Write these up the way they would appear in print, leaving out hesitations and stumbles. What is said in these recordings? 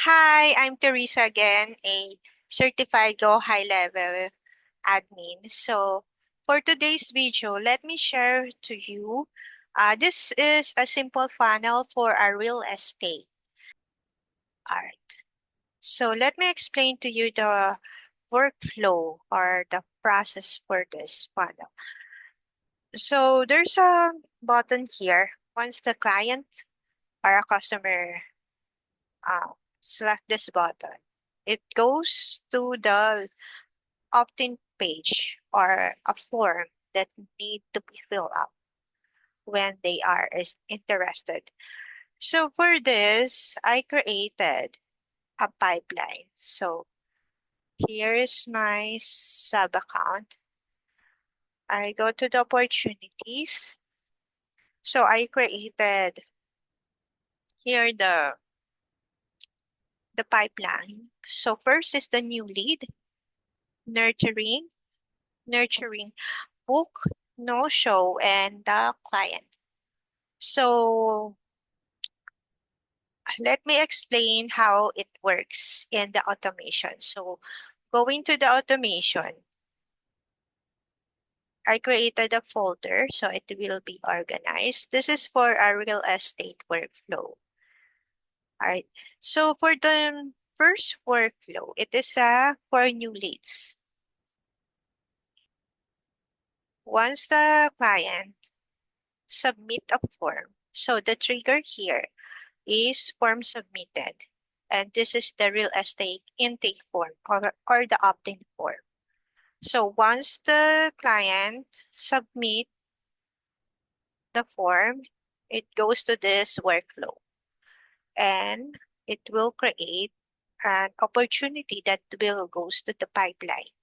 Hi, I'm Teresa again, a certified Go High Level admin. So for today's video, let me share to you. This is a simple funnel for our real estate. All right. So let me explain to you the workflow or the process for this funnel. So there's a button here. Once the client or a customer uh, select this button, it goes to the opt-in page or a form that need to be filled out when they are interested. So for this, I created a pipeline. So here is my sub account. I go to the opportunities. So I created here the pipeline. So first is the new lead, nurturing, nurturing, book, no show, and the client. So let me explain how it works in the automation. So going to the automation, I created a folder so it will be organized. This is for our real estate workflow. All right. So for the first workflow, it is for new leads. Once the client submit a form, so the trigger here is form submitted. And this is the real estate intake form or the opt-in form. So once the client submit the form, it goes to this workflow and it will create an opportunity that will goes to the pipeline.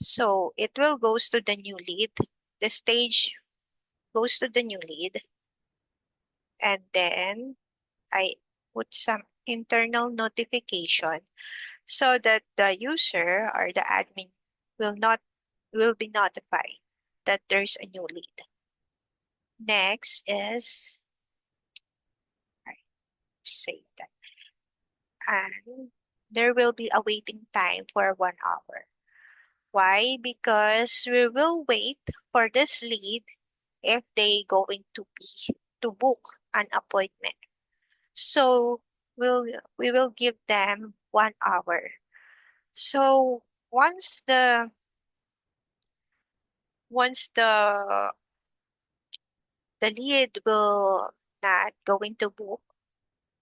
So it will goes to the new lead. The stage goes to the new lead and then I put some internal notification so that the user or the admin will be notified that there's a new lead. Next is right, save that. And there will be a waiting time for 1 hour. Why? Because we will wait for this lead if they going to be to book an appointment. So we'll we will give them 1 hour. So once the lead will not going to book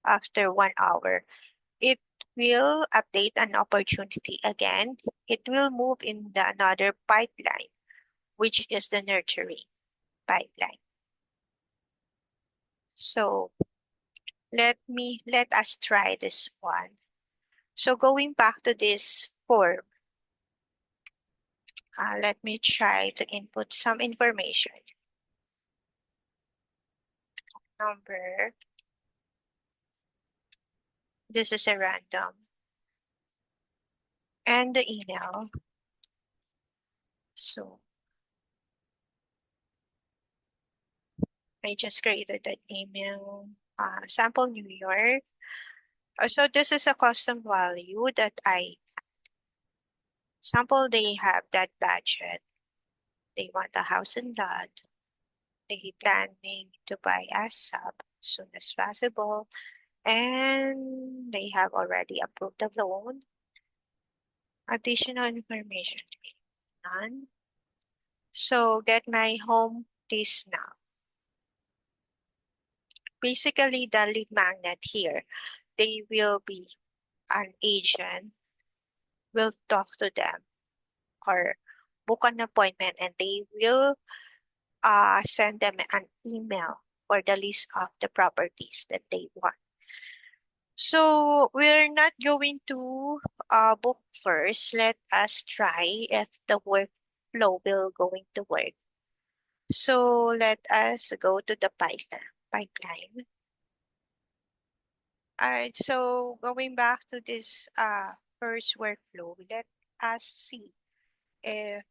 after 1 hour, it will update an opportunity again. It will move in the another pipeline, which is the nurturing pipeline. So let us try this one. So going back to this form, let me try to input some information. Number, this is a random, and the email. So I just created that email. Sample New York. So this is a custom value that I sample. They have that budget. They want a house and lot. They planning to buy ASAP soon as possible. And they have already approved the loan. Additional information. None. So get my home please now. Basically, the lead magnet here, they will be an agent, will talk to them or book an appointment and they will send them an email for the list of the properties that they want. So we're not going to book first. Let us try if the workflow will going to work. So let us go to the pipeline. All right, so going back to this first workflow, let us see if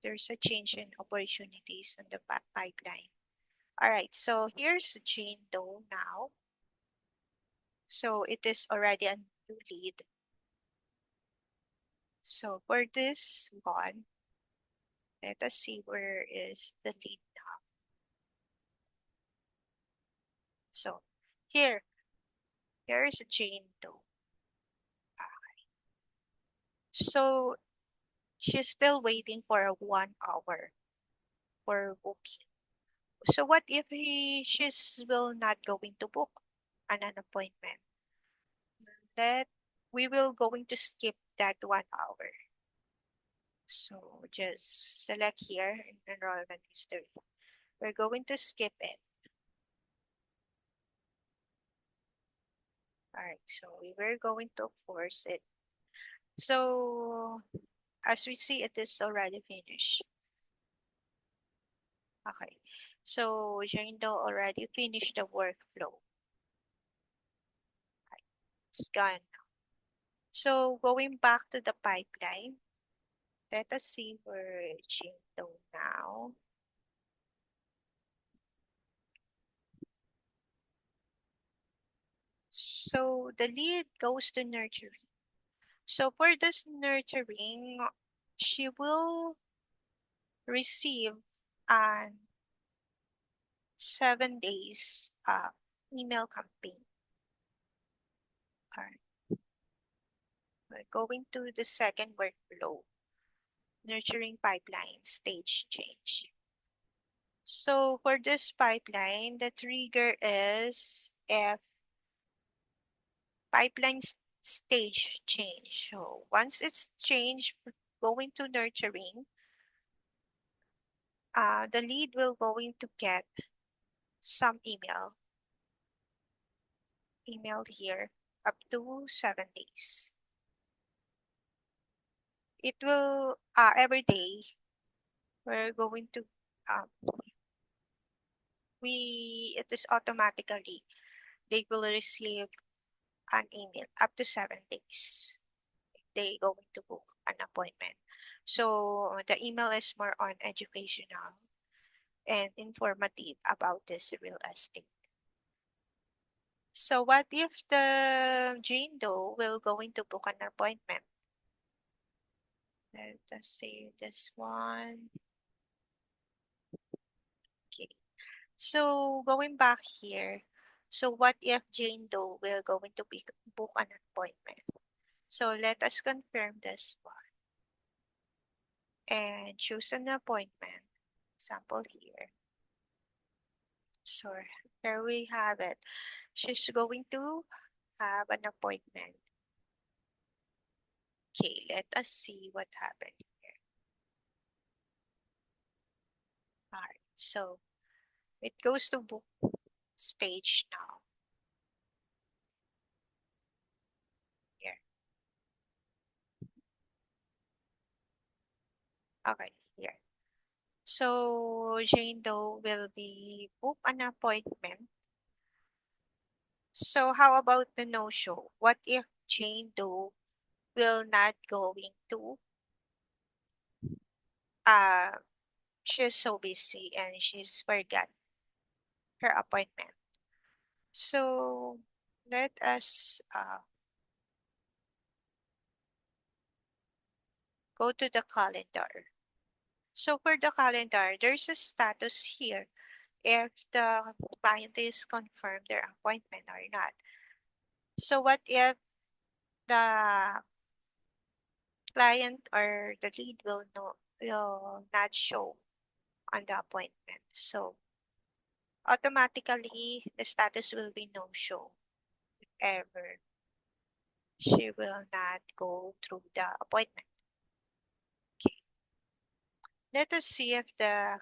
there's a change in opportunities in the pipeline. All right, so here's Jane Doe now. So it is already a new lead. So for this one, let us see where is the lead now. So here is Jane Doe. So she's still waiting for a 1 hour for booking. So what if she's will not going to book an appointment? That we will going to skip that 1 hour. So just select here in enrollment history. We're going to skip it. All right, so we were going to force it. So as we see, it is already finished. Okay, so Jane Doe already finished the workflow. Right, it's gone. So going back to the pipeline, let us see where Jane Doe now. So the lead goes to nurturing. So for this nurturing, she will receive an 7 days email campaign. All right. We're going to the second workflow, nurturing pipeline stage change. So for this pipeline, the trigger is if pipeline stage change. So once it's changed, going to nurturing, the lead will going to get some emailed here up to 7 days. It will every day we're going to um, it is automatically they will receive an email up to 7 days. They going to book an appointment. So the email is more on educational and informative about this real estate. So what if the Jane Doe will going to book an appointment? Let us say this one. Okay. So going back here, so what if Jane Doe will going to book an appointment? So let us confirm this one and choose an appointment. Example here. So here we have it. She's going to have an appointment. Okay, let us see what happened here. All right, so it goes to book stage now. Here. Okay, here. So Jane Doe will be book an appointment. So how about the no-show? What if Jane Doe will not going to uh she's so busy and she's forgot her appointment. So let us go to the calendar. So for the calendar, there's a status here if the client is confirmed their appointment or not. So what if the client or the lead will not show on the appointment? So automatically the status will be no show if ever she will not go through the appointment. Okay. Let us see if the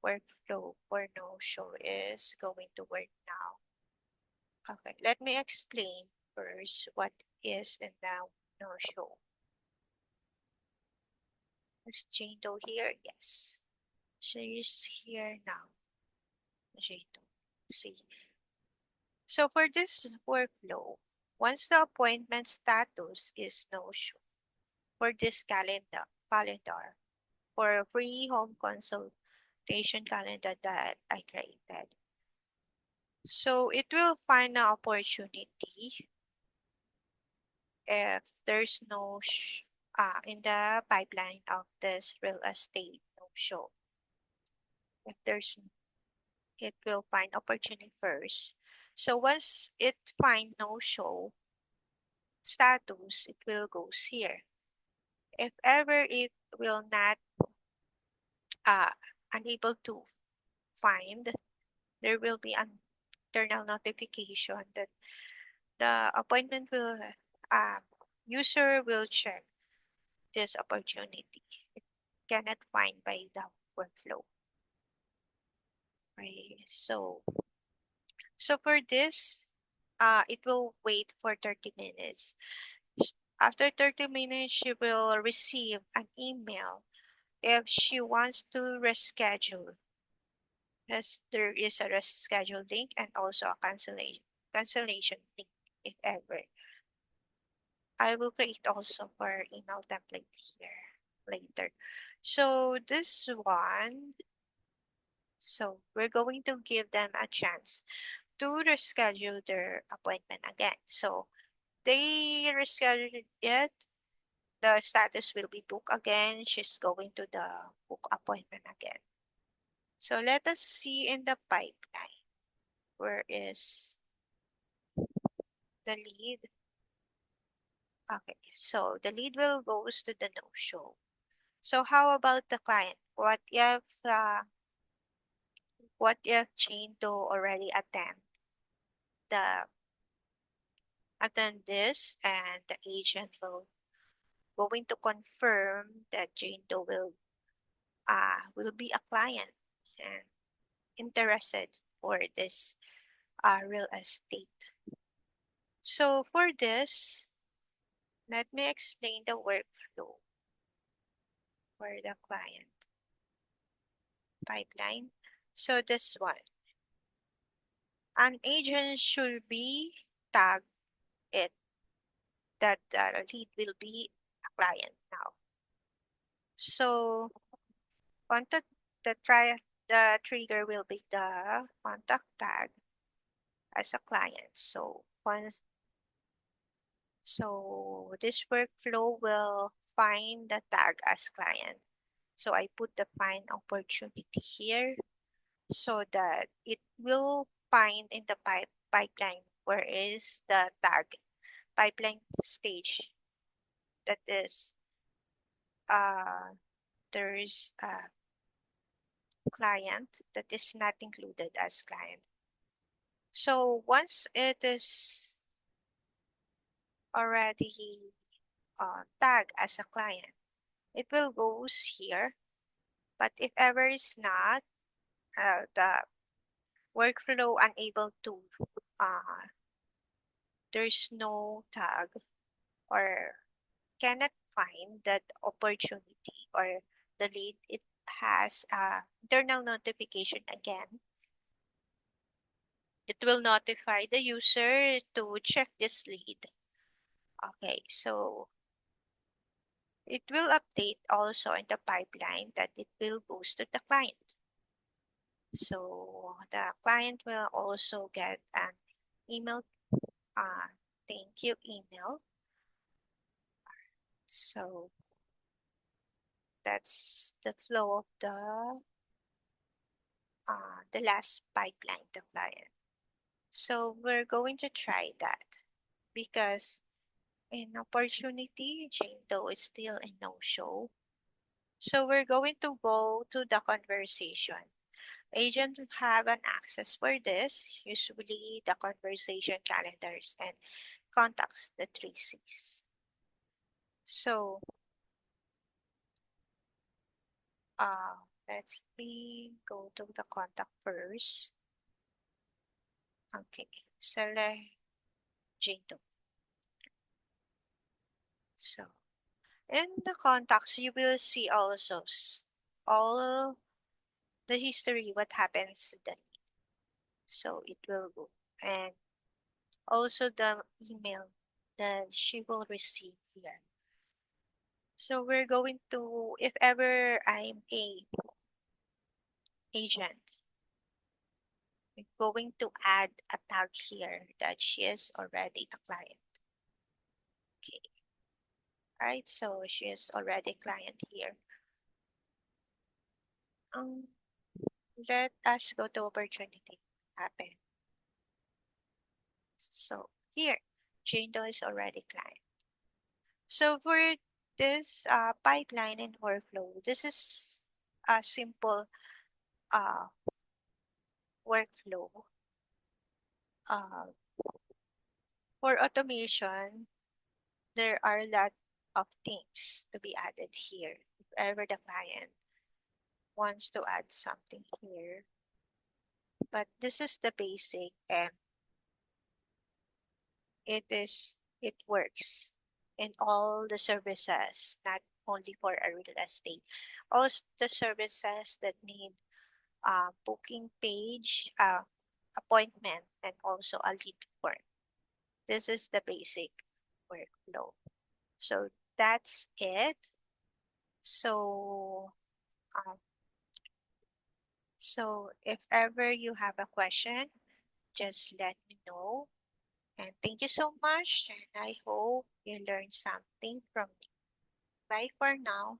workflow for no show is going to work now. Okay, let me explain first what is in the no show. Is Jane Doe here? Yes. She is here now. Jane Doe. See. So for this workflow, once the appointment status is no show for this calendar for a free home consultation calendar that I created. So it will find an opportunity if there's no in the pipeline of this real estate no show. If there's, it will find opportunity first. So once it find no show status, it will goes here. If ever it will not uh, unable to find, there will be an internal notification that the appointment will uh, user will check this opportunity. It cannot find by the workflow. Okay, so for this, it will wait for 30 minutes. After 30 minutes, she will receive an email if she wants to reschedule. Yes, there is a reschedule link and also a cancellation link if ever. I will create also for email template here later. So this one, so we're going to give them a chance to reschedule their appointment again. So they reschedule it, the status will be booked again. She's going to the book appointment again. So let us see in the pipeline. Where is the lead? Okay, so the lead will goes to the no-show. So how about the client? What if Jane Doe already the attend this and the agent will going to confirm that Jane Doe will be a client and interested for this real estate. So for this, let me explain the workflow for the client pipeline. So this one, an agent should be tagged it that the lead will be a client now. So contact the trigger will be the contact tag as a client. So this workflow will find the tag as client. So I put the find opportunity here so that it will find in the pipeline where is the tag pipeline stage that is uh there's a client that is not included as client. So once it is already tagged as a client, it will goes here. But if ever it's not, the workflow unable to, uh, there's no tag or cannot find that opportunity or the lead, it has a internal notification again. It will notify the user to check this lead. Okay, so it will update also in the pipeline that it will goes to the client. So the client will also get an email, thank you email. So that's the flow of the last pipeline, the client. So we're going to try that because in opportunity, Jane Doe is still in no-show. So we're going to go to the conversation. Agent have an access for this, usually the conversation calendars and contacts, the 3Cs. So uh, let's me go to the contact first. Okay, select Jane Doe. So in the contacts, you will see also all the history, what happens to them. So it will go. And also the email that she will receive here. So we're going to, if ever I'm a agent, we're going to add a tag here that she is already a client. Okay. Right, so she is already client here. Um, Let us go to opportunity happen. So here, Jane Doe is already client. So for this pipeline and workflow, this is a simple uh, workflow. Uh, for automation, there are a lot of things to be added here. If ever the client wants to add something here, but this is the basic and it works in all the services, not only for a real estate. Also the services that need booking page, appointment, and also a lead form. This is the basic workflow. So that's it. So, um, so if ever you have a question, just let me know. And thank you so much. And I hope you learned something from me. Bye for now.